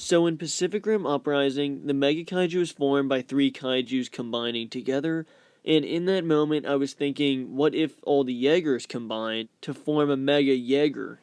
So in Pacific Rim Uprising, the Mega Kaiju is formed by three kaijus combining together, and in that moment I was thinking, what if all the Jaegers combined to form a Mega Jaeger?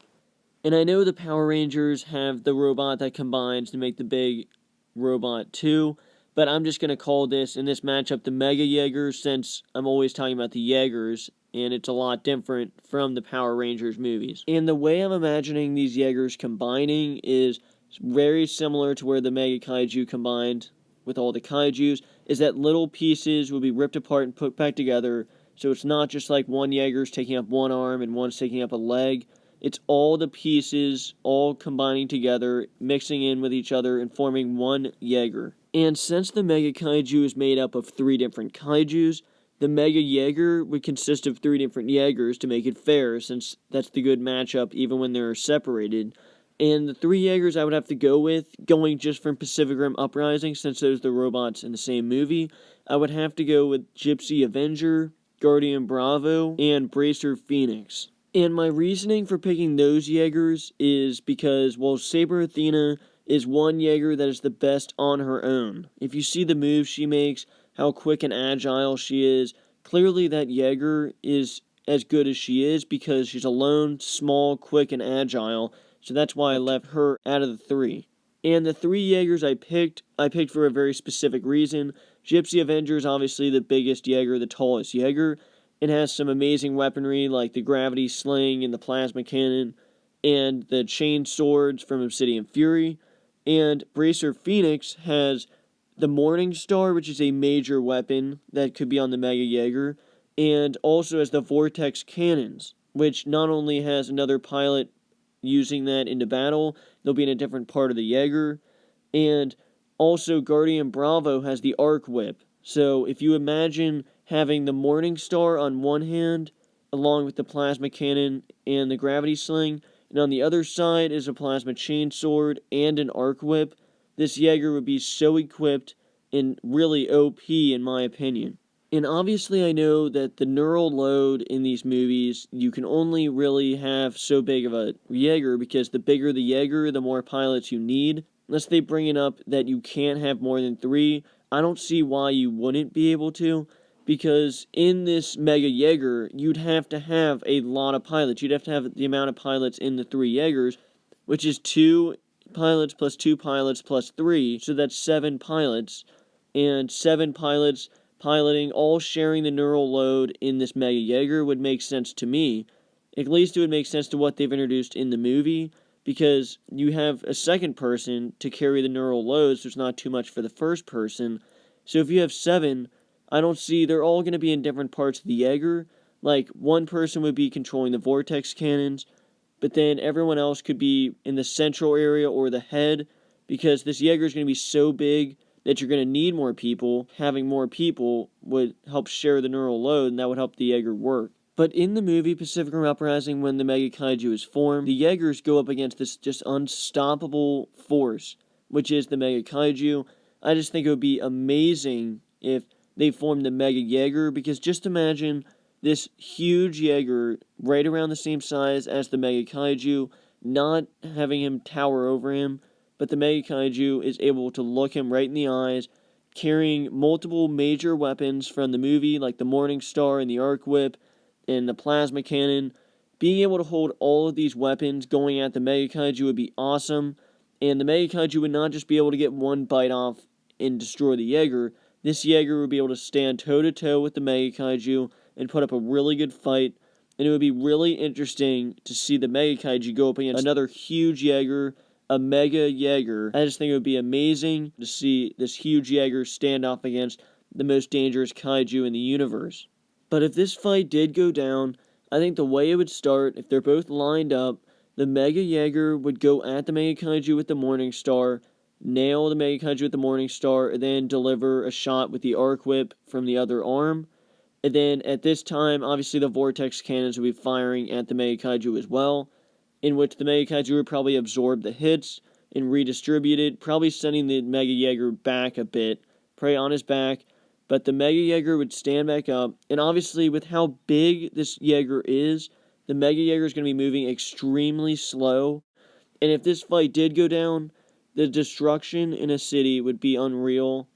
And I know the Power Rangers have the robot that combines to make the big robot too, but I'm just going to call this, in this matchup, the Mega Jaeger, since I'm always talking about the Jaegers, and it's a lot different from the Power Rangers movies. And the way I'm imagining these Jaegers combining is very similar to where the Mega Kaiju combined with all the Kaijus, is that little pieces will be ripped apart and put back together, so it's not just like one Jaeger's taking up one arm and one's taking up a leg. It's all the pieces all combining together, mixing in with each other, and forming one Jaeger. And since the Mega Kaiju is made up of three different Kaijus, the Mega Jaeger would consist of three different Jaegers to make it fair, since that's the good matchup even when they're separated. And the three Jaegers I would have to go with, going just from Pacific Rim Uprising, since those are the robots in the same movie, I would have to go with Gypsy Avenger, Guardian Bravo, and Bracer Phoenix. And my reasoning for picking those Jaegers is because, well, Saber Athena is one Jaeger that is the best on her own. If you see the moves she makes, how quick and agile she is, clearly that Jaeger is as good as she is because she's alone, small, quick, and agile, so that's why I left her out of the three. And the three Jaegers I picked for a very specific reason. Gypsy Avenger is obviously the biggest Jaeger, the tallest Jaeger. It has some amazing weaponry like the gravity sling and the plasma cannon and the chain swords from Obsidian Fury. And Bracer Phoenix has the Morning Star, which is a major weapon that could be on the Mega Jaeger, and also has the Vortex Cannons, which not only has another pilot using that into battle, they'll be in a different part of the Jaeger, and also Guardian Bravo has the Arc Whip. So if you imagine having the Morning Star on one hand, along with the Plasma Cannon and the Gravity Sling, and on the other side is a Plasma Chainsword and an Arc Whip, this Jaeger would be so equipped and really OP in my opinion. And obviously I know that the neural load in these movies, you can only really have so big of a Jaeger, because the bigger the Jaeger, the more pilots you need. Unless they bring it up that you can't have more than three, I don't see why you wouldn't be able to, because in this Mega Jaeger, you'd have to have a lot of pilots. You'd have to have the amount of pilots in the three Jaegers, which is 2 pilots plus 2 pilots plus 3, so that's 7 pilots, and 7 pilots piloting, all sharing the neural load in this Mega Jaeger would make sense to me. At least it would make sense to what they've introduced in the movie, because you have a second person to carry the neural load, so it's not too much for the first person. So if you have 7, I don't see, they're all going to be in different parts of the Jaeger. Like, one person would be controlling the vortex cannons, but then everyone else could be in the central area or the head, because this Jaeger is going to be so big that you're going to need more people. Having more people would help share the neural load, and that would help the Jaeger work. But in the movie Pacific Rim Uprising, when the Mega Kaiju is formed, the Jaegers go up against this just unstoppable force, which is the Mega Kaiju. I just think it would be amazing if they formed the Mega Jaeger, because just imagine this huge Jaeger right around the same size as the Mega Kaiju, not having him tower over him, but the Mega Kaiju is able to look him right in the eyes, carrying multiple major weapons from the movie, like the Morning Star and the Arc Whip and the Plasma Cannon. Being able to hold all of these weapons going at the Mega Kaiju would be awesome, and the Mega Kaiju would not just be able to get one bite off and destroy the Jaeger. This Jaeger would be able to stand toe-to-toe with the Mega Kaiju and put up a really good fight, and it would be really interesting to see the Mega Kaiju go up against another huge Jaeger, a Mega Jaeger. I just think it would be amazing to see this huge Jaeger stand off against the most dangerous Kaiju in the universe. But if this fight did go down, I think the way it would start, if they're both lined up, the Mega Jaeger would go at the Mega Kaiju with the Morning Star, nail the Mega Kaiju with the Morning Star, and then deliver a shot with the Arc Whip from the other arm. And then at this time, obviously the Vortex Cannons would be firing at the Mega Kaiju as well, in which the Mega Kaiju would probably absorb the hits and redistribute it, probably sending the Mega Jaeger back a bit, probably on his back, but the Mega Jaeger would stand back up, and obviously with how big this Jaeger is, the Mega Jaeger is going to be moving extremely slow, and if this fight did go down, the destruction in a city would be unreal.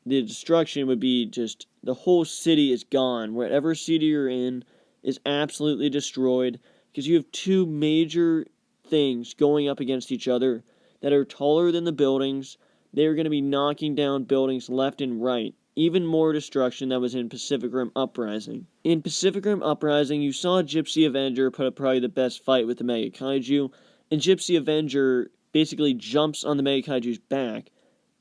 The destruction would be just, the whole city is gone. Whatever city you're in is absolutely destroyed, because you have two major things going up against each other that are taller than the buildings. They're going to be knocking down buildings left and right. Even more destruction that was in Pacific Rim Uprising. In Pacific Rim Uprising, you saw Gypsy Avenger put up probably the best fight with the Mega Kaiju, and Gypsy Avenger basically jumps on the Mega Kaiju's back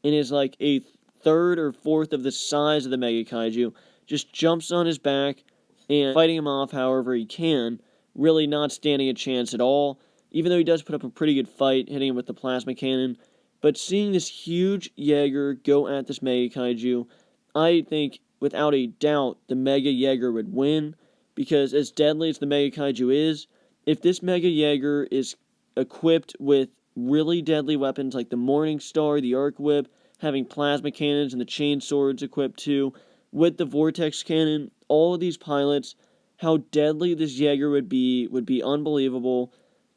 and is like a third or fourth of the size of the Mega Kaiju, just jumps on his back and fighting him off however he can, really not standing a chance at all, even though he does put up a pretty good fight, hitting him with the plasma cannon. But seeing this huge Jaeger go at this Mega Kaiju, I think, without a doubt, the Mega Jaeger would win, because as deadly as the Mega Kaiju is, if this Mega Jaeger is equipped with really deadly weapons like the Morning Star, the Arc Whip, having plasma cannons and the chain swords equipped too, with the Vortex Cannon, all of these pilots, how deadly this Jaeger would be unbelievable.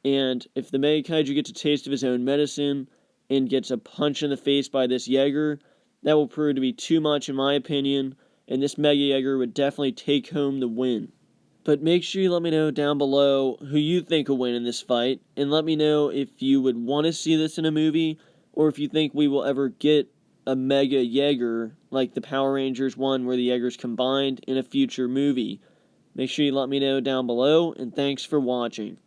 And if the Mega Kaiju gets a taste of his own medicine and gets a punch in the face by this Jaeger, that will prove to be too much in my opinion, and this Mega Jaeger would definitely take home the win. But make sure you let me know down below who you think will win in this fight, and let me know if you would want to see this in a movie, or if you think we will ever get a Mega Jaeger, like the Power Rangers one where the Jaegers combined, in a future movie. Make sure you let me know down below, and thanks for watching.